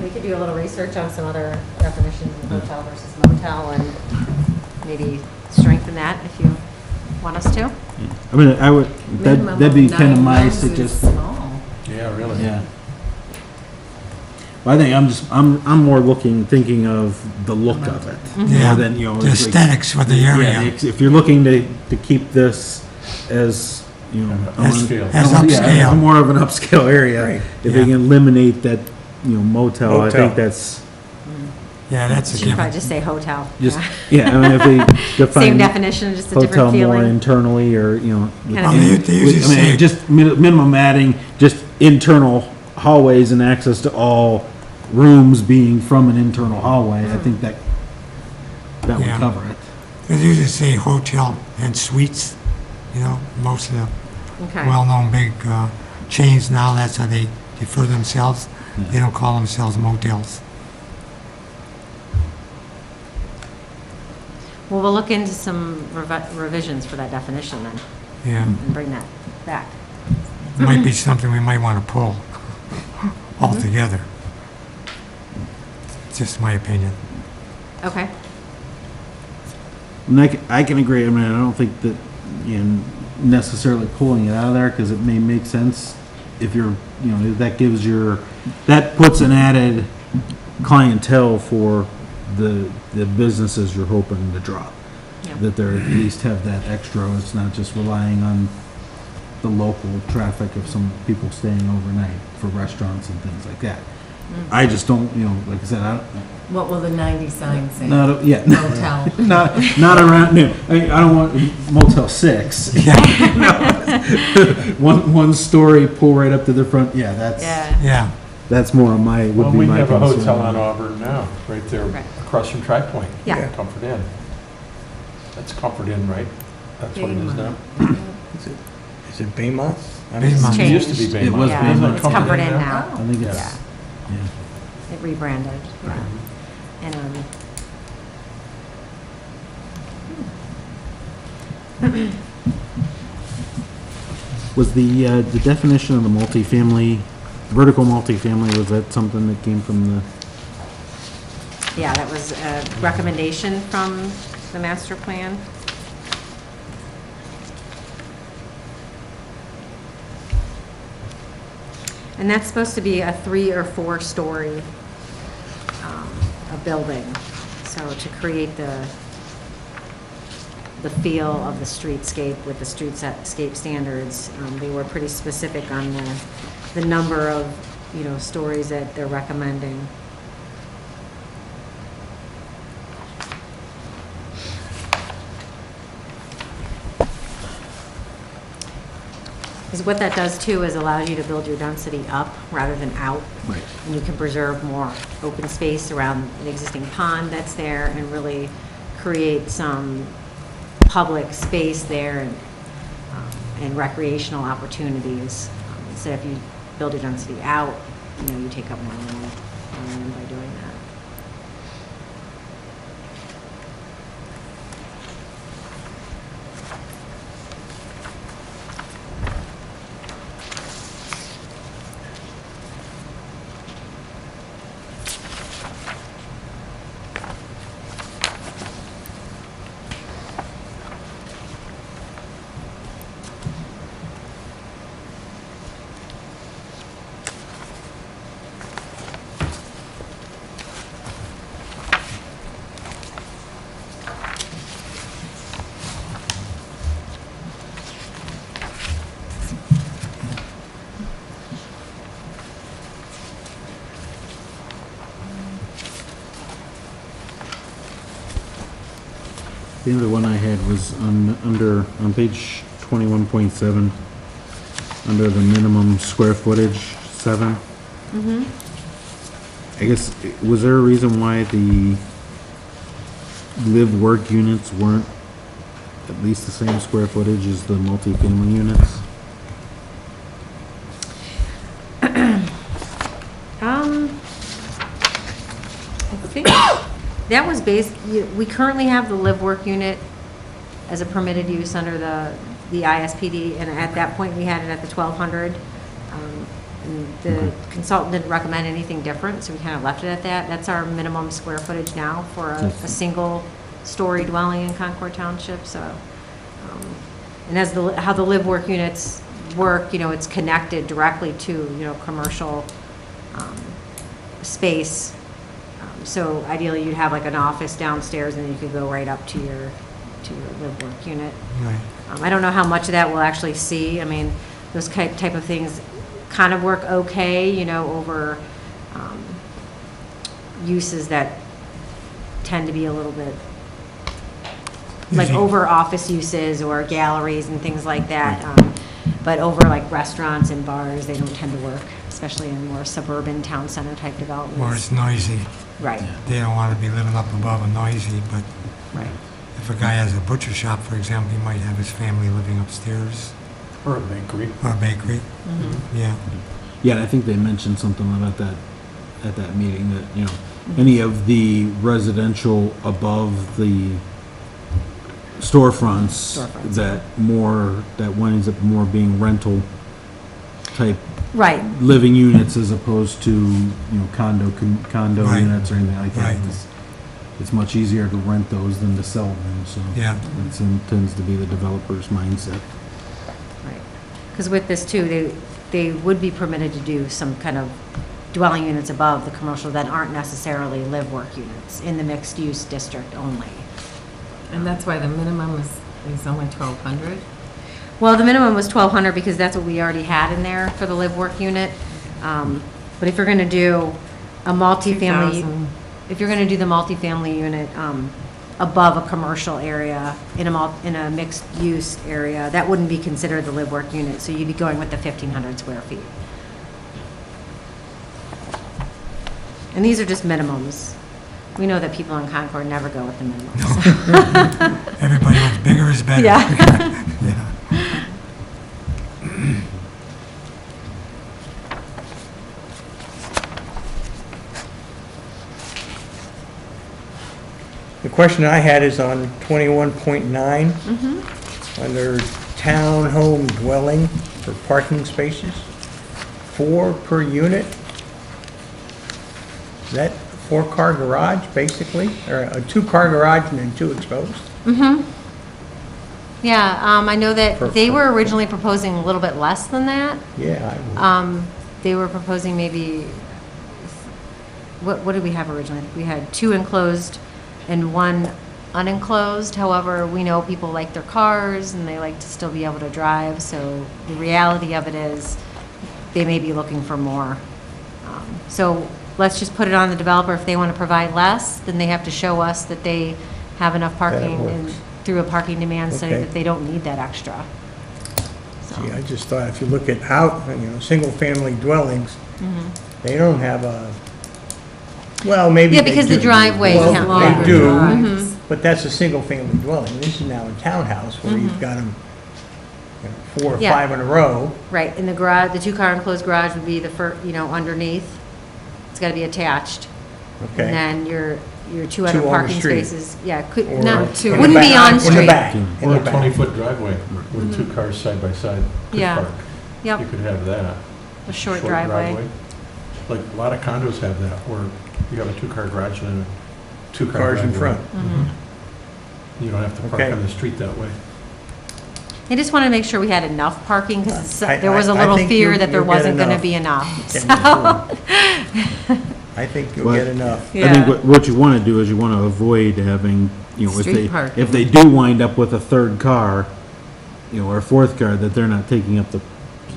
We could do a little research on some other definitions of hotel versus motel and maybe strengthen that if you want us to. I mean, I would, Minimum that'd be of kind of 9 my rooms is suggestion. small. Yeah, really. Yeah. Well, I think I'm more thinking of the look of it. Yeah, More than, the it's like- aesthetics for the Yeah, area. if you're looking to keep this as, Upscale. As Yeah, upscale. more of an upscale area. Right, If yeah. you can eliminate that, motel, I Motel. think that's Yeah, that's a Should probably given. just say hotel. just, Yeah. yeah, I mean, if they define. Same definition, just a Hotel different more feeling. internally, or, Kind of Well, they usually say, just minimum adding, just internal hallways and access to all rooms being from an internal hallway, I think that would Yeah. cover it. they usually say hotel and suites, most of the Okay. well-known big chains now, that's how they refer themselves. They don't call themselves motels. Well, we'll look into some revisions for that definition then Yeah, and bring that back. might be something we might want to pull altogether. Just my opinion. Okay. And I can agree, I mean, I don't think that, necessarily pulling it out of there, because it may make sense if you're, that puts an added clientele for the businesses you're hoping to drop. Yeah. That they're at least have that extra, it's not just relying on the local traffic of some people staying overnight for restaurants and things like that. I just don't, like I said, I don't, What will the 90 sign say? not, yeah. Motel. Not around, no, I don't want Motel 6. One story, pull right up to the front, yeah, Yeah. Yeah, that's more of my, Well, would be we my have a concern. hotel on Auburn now, right there Right. across from Tri Point. Yeah. Comfort Inn. That's Comfort Inn, right? That's what it is now. Is it Baymont? Baymont. It used to be Changed. Baymont. It was Yeah, Isn't it it's Comfort Inn I now. think it's, Yeah. yeah. It rebranded, yeah. And, Was the definition of the multifamily, vertical multifamily, was that something that came from the, yeah, that was a recommendation from the master plan. And that's supposed to be a 3 or 4 story, a building. So to create the feel of the streetscape with the streetscape standards, they were pretty specific on the number of, stories that they're recommending. Because what that does too is allows you to build your density up rather than out. right, And you can preserve more open space around an existing pond that's there and really create some public space there and recreational opportunities. Instead, if you build your density out, you take up more land by doing that. The other one I had was on page 21.7, under the minimum square footage, 7. I guess, was there a reason why the live-work units weren't at least the same square footage as the multifamily units? I think that was based, we currently have the live-work unit as a permitted use under the ISPD, and at that point, we had it at the 1,200. And the consultant didn't recommend anything different, so we kind of left it at that. That's our minimum square footage now for a single-story dwelling in Concord Township, so. And as how the live-work units work, it's connected directly to, commercial space. So ideally, you'd have like an office downstairs, and then you could go right up to your live-work unit. Right. I don't know how much of that we'll actually see. I mean, those type of things kind of work okay, over uses that tend to be a little bit like Easy. over office uses or galleries and things like that. But over like restaurants and bars, they don't tend to work, especially in more suburban town center type Or developments. it's noisy. Right, They don't want to be living up above a noisy, but right. if a guy has a butcher shop, for example, he might have his family living upstairs, Or a bakery. or a bakery. Yeah. Yeah, and I think they mentioned something about that at that meeting, that, any of the residential above the storefronts, Storefronts. that winds up more being rental type Right, living units as opposed to, condo Right. units or anything like that. Right. It's much easier to rent those than to sell them, so. Yeah. It tends to be the developer's mindset. right. Because with this too, they would be permitted to do some kind of dwelling units above the commercial that aren't necessarily live-work units in the mixed-use district only. And that's why the minimum is only 1,200? Well, the minimum was 1,200 because that's what we already had in there for the live-work unit. But if you're going to do a multifamily, 2,000. if you're going to do the multifamily unit above a commercial area in a mixed-use area, that wouldn't be considered the live-work unit, so you'd be going with the 1,500 square feet. And these are just minimums. We know that people in Concord never go with the minimums. Everybody wants bigger is better. Yeah. Yeah. The question I had is on 21.9, under townhome dwelling for parking spaces, 4 per unit. Is that 4-car garage, basically, or a 2-car garage and then 2 exposed? Yeah, I know that For- they were originally proposing a little bit less than that. Yeah, They were proposing maybe, what did we have originally? We had 2 enclosed and 1 unenclosed. However, we know people like their cars and they like to still be able to drive. So the reality of it is they may be looking for more. So let's just put it on the developer. If they want to provide less, then they have to show us that they have enough parking and works. through a parking demand study Okay. that they don't need that extra. So, see, I just thought if you look at single-family dwellings, they don't have a, well, maybe Yeah, they because the do. driveway Well, count- they Longer do, drives. but that's a single-family dwelling. This is now a townhouse where you've got them 4 or Yeah. 5 in a row. Right, and the garage, the 2-car enclosed garage would be the underneath. It's got to be attached. Okay. And then your 2 Two other on the parking street. spaces, yeah, could, Or not, two. in the wouldn't be back- on In street. the back, in Or the a back. 20-foot driveway with 2 cars side by side could Yeah. park. Yep, You could have that. a short driveway. Like, a lot of condos have that, where you have a 2-car garage and a 2-car Cars in driveway. front. Mm-hmm. You don't have to park Okay. on the street that way. I just wanted to make sure we had enough parking, because I- there was a I little think fear you- that there you'll get wasn't going to enough. be enough, Yeah, so. I think you'll Well, get enough. I think Yeah. what you want to do is you want to avoid having, Street parking. if they do wind up with a 3rd car, or a 4th car, that they're not taking up the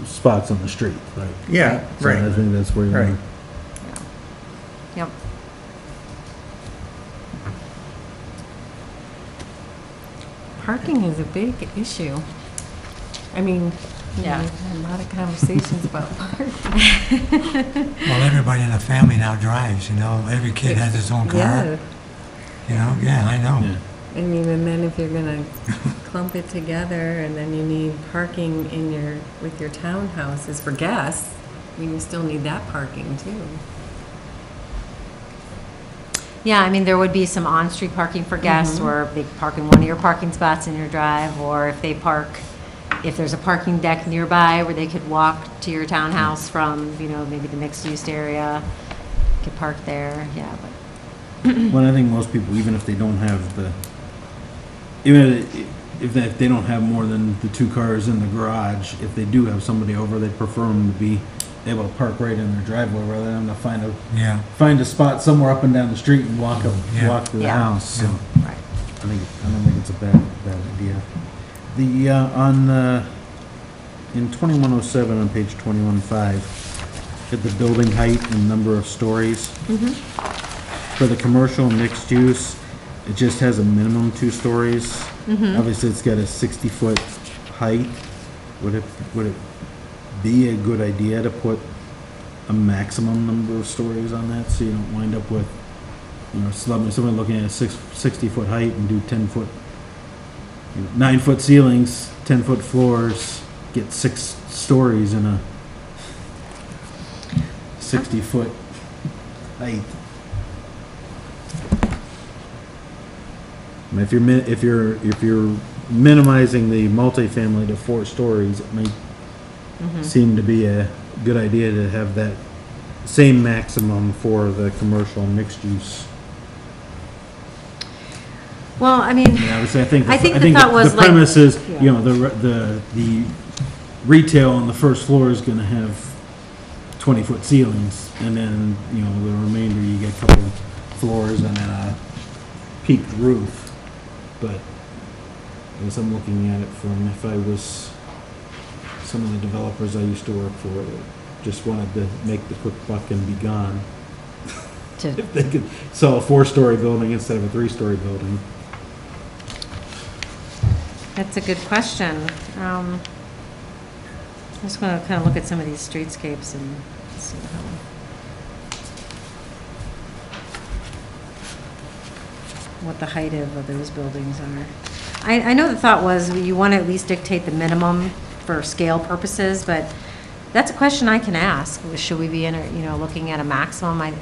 spots on the street. Right. Yeah, So I right. think that's where you Right. want to. Yeah. Yep. parking is a big issue. I mean, Yeah. we've had a lot of conversations about parking. Well, everybody in the family now drives, every kid has his own car, yeah, I know. Yeah. I mean, and then if you're gonna clump it together, and then you need parking with your townhouses for guests, you still need that parking too. Yeah, I mean, there would be some on-street parking for guests, or they park in one of your parking spots in your drive, or if there's a parking deck nearby where they could walk to your townhouse from, maybe the mixed-use area, could park there, yeah, but. Well, I think most people, even if they don't have even if they don't have more than the 2 cars in the garage, if they do have somebody over, they prefer them to be able to park right in their driveway rather than to Yeah, find a spot somewhere up and down the street and walk Yeah. walk to the Yeah. house. So Right. I don't think it's a bad idea. The in 2107 on page 21.5, at the building height and number of stories. For the commercial mixed use, it just has a minimum 2 stories. Obviously, it's got a 60-foot height. Would it be a good idea to put a maximum number of stories on that, so you don't wind up with, someone looking at a 60-foot height and do 10-foot, 9-foot ceilings, 10-foot floors, get 6 stories in a 60-foot height. I mean, if you're minimizing the multifamily to 4 stories, it might seem to be a good idea to have that same maximum for the commercial mixed use. Well, I mean, Yeah, obviously, I think the thought was the like. premise is, Yeah. the retail on the first floor is going to have 20-foot ceilings, and then the remainder you get a couple floors and then a peaked roof. But I guess I'm looking at it from if I was some of the developers I used to work for that just wanted to make the quick buck and be gone. If they could sell a 4-story building instead of a 3-story building. That's a good question. I just want to kind of look at some of these streetscapes and see what the height of those buildings are. I know the thought was you want to at least dictate the minimum for scale purposes, but that's a question I can ask. Should we be looking at a maximum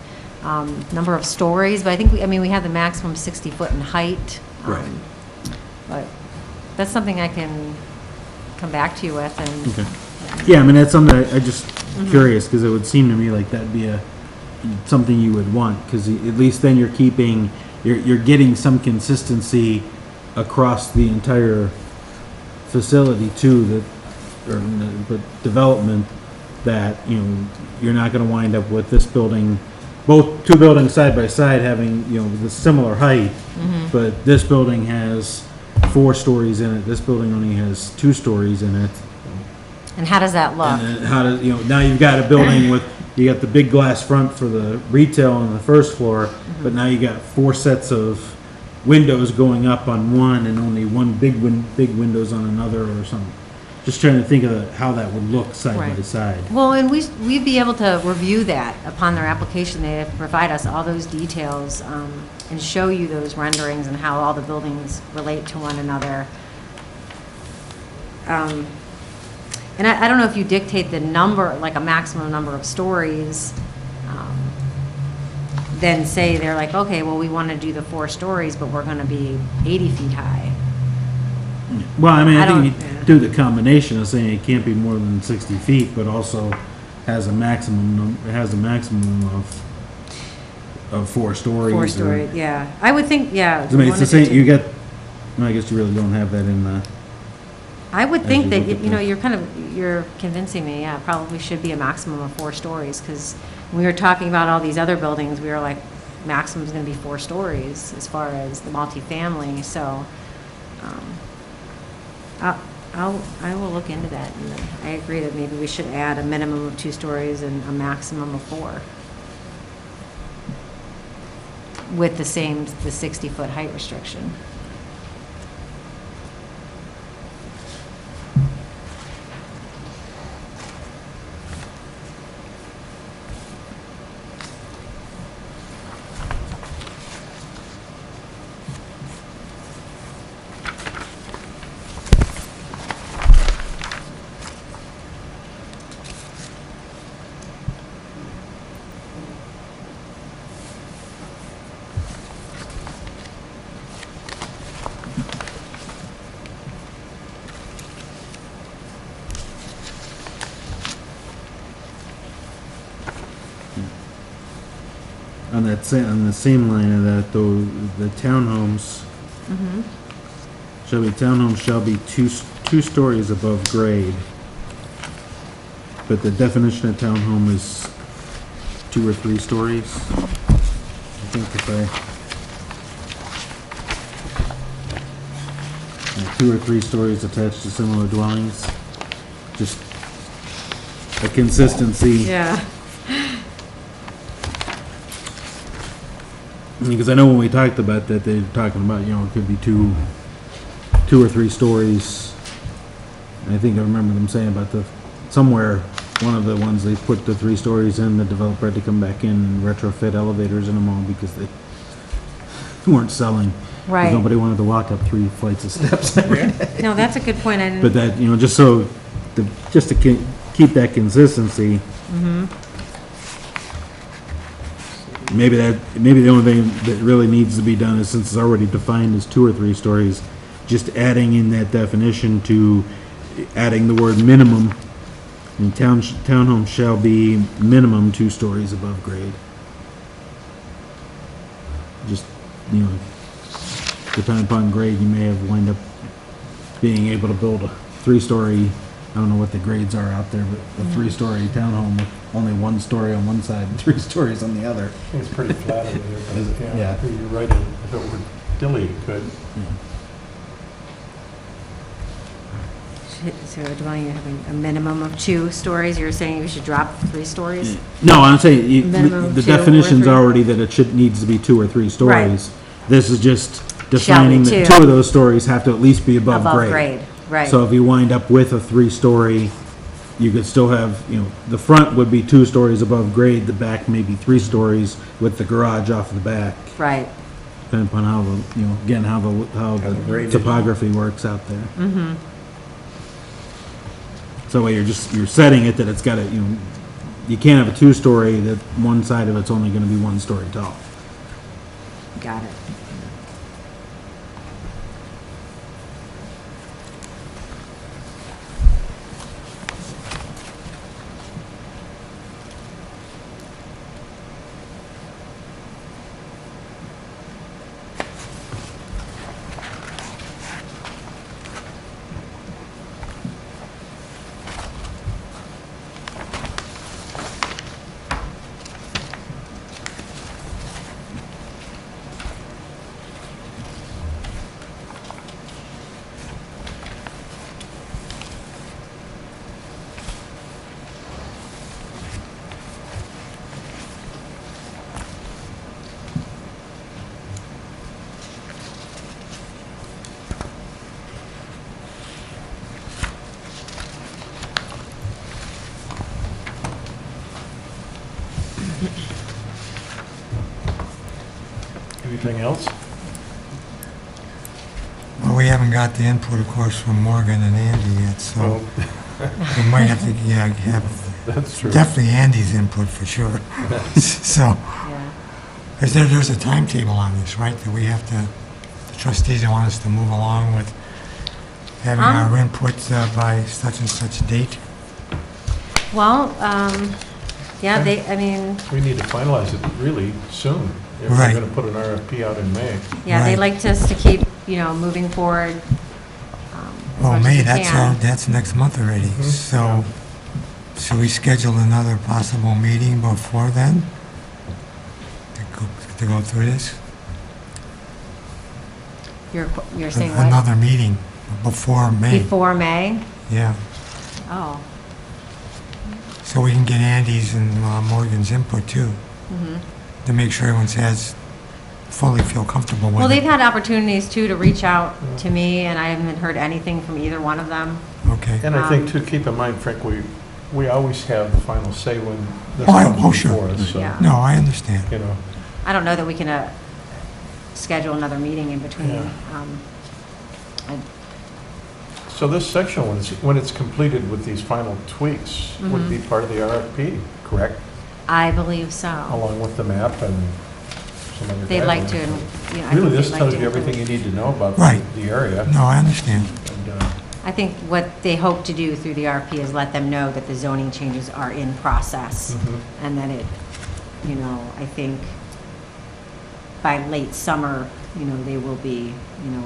number of stories? But I think we have the maximum 60 foot in height. Right. But that's something I can come back to you with and. Okay. Yeah, I mean, that's something I just curious, because it would seem to me like that'd be something you would want, because at least then you're getting some consistency across the entire facility too, but development, that you're not going to wind up with this building, both 2 buildings side by side having the similar height, but this building has 4 stories in it, this building only has 2 stories in it. And how does that look? And then how does, now you've got a building you got the big glass front for the retail on the first floor, but now you got 4 sets of windows going up on one and only one big windows on another or something. Just trying to think of how that would look side by Right. side. Well, and we'd be able to review that upon their application. They have to provide us all those details and show you those renderings and how all the buildings relate to one another. And I don't know if you dictate the number, like a maximum number of stories, then say they're like, okay, well, we want to do the 4 stories, but we're going to be 80 feet high. Well, I mean, I I think don't- you do the combination of saying it can't be more than 60 feet, but also has a maximum, of 4 stories. 4 or- story, yeah. I would think, yeah. I mean, it's the 1 to same, 2. you get, well, I guess you really don't have that in the, I would as think you that, look at the- you're convincing me, yeah, probably should be a maximum of 4 stories, because when we were talking about all these other buildings, we were like, maximum's gonna be 4 stories as far as the multifamily, so, I will look into that, and I agree that maybe we should add a minimum of 2 stories and a maximum of 4. With the 60-foot height restriction. on on the same line of that, though, the townhomes shall be two stories above grade. But the definition of townhome is 2 or 3 stories. I think if 2 or 3 stories attached to similar dwellings, just a consistency. Yeah. Because I know when we talked about that, they're talking about, it could be two or 3 stories. And I think I remember them saying about somewhere, one of the ones they put the 3 stories in, the developer had to come back in and retrofit elevators in them all because they weren't selling. 'Cause Right. nobody wanted to walk up 3 flights of steps. No, that's a good point. I But didn't, that, just to keep that consistency. Maybe the only thing that really needs to be done is, since it's already defined as 2 or 3 stories, just adding in that definition to adding the word minimum. And townhomes shall be minimum 2 stories above grade. Just, depending upon grade, you may have wind up being able to build a 3-story, I don't know what the grades are out there, but a 3-story townhome with only 1 story on one side and 3 stories on the other. I think it's pretty flat over there, Is it? but Yeah. you're right, if it were dilly, it could. so a dwelling, you're having a minimum of 2 stories, you're saying you should drop 3 stories? No, I'm saying, Minimum the 2 or definition's 3. already that it needs to be 2 or 3 stories. This is just defining that 2. 2 of those stories have to at least be above Above grade. grade, right. So if you wind up with a 3-story, you could still have, the front would be 2 stories above grade, the back may be 3 stories with the garage off the back, Right. depending upon how the the grade is. topography works out there. So you're setting it that it's got you can't have a 2-story that one side of it's only gonna be 1 story tall. Got it. Anything else? Well, we haven't got the input, of course, from Morgan and Andy yet, so Well, we might have to, have that's true. definitely Andy's input for sure. So, Yeah. there's a timetable on this, right, that we have to, the trustees want us to move along with having our input by such and such date? Well, yeah, We need to finalize it really soon. If Right. we're going to put an RFP out in May. yeah, they Right. liked us to keep, moving forward. As Oh, much as May, we that's can. that's next month already. So, should we schedule another possible meeting before then? To go through this? You're saying what? Another meeting before May, Before May? yeah. Oh, So we can get Andy's and Morgan's input too, to make sure everyone fully feel comfortable with it. well, they've had opportunities too to reach out to me, and I haven't heard anything from either one of them. Okay. And I think, too, keep in mind, Frank, we always have the final say when this Oh, comes sure. before us, so, Yeah. No, I understand. I don't know that we can schedule another meeting in between. Yeah. I- So this section, when it's completed with these final tweaks, would be part of the RFP, correct? I believe so. Along with the map and some other They'd like to, guidelines. I Really, think this they'd like tells to you include- everything you need to know about Right. the area. No, I understand. And, I think what they hope to do through the RP is let them know that the zoning changes are in process, Mhm. and that it, I think by late summer, they will be,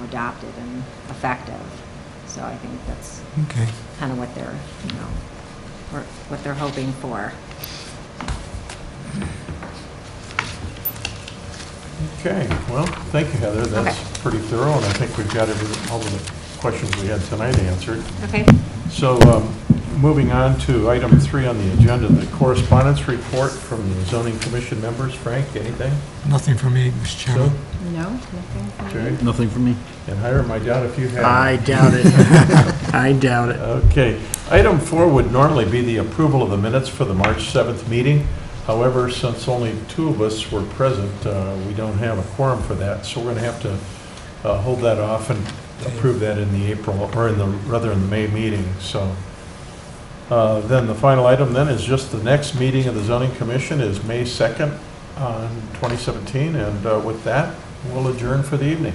adopted and effective. So I think that's Okay. kind of what they're, what they're hoping for. Okay, well, thank you, Heather. That's Okay. pretty thorough, and I think we've got all of the questions we had tonight answered. Okay? So, moving on to item 3 on the agenda, the correspondence report from the zoning commission members. Frank, anything? Nothing for me, Mr. Chairman. No, nothing from me. Jay? Nothing for me. And Hiram, I doubt if you have. I doubt it. I doubt it. Okay. Item 4 would normally be the approval of the minutes for the March 7th meeting. However, since only 2 of us were present, we don't have a quorum for that, so we're going to have to hold that off and approve that in the April, or in the May meeting. So then the final item then is just the next meeting of the zoning commission is May 2nd on 2017, and with that, we'll adjourn for the evening.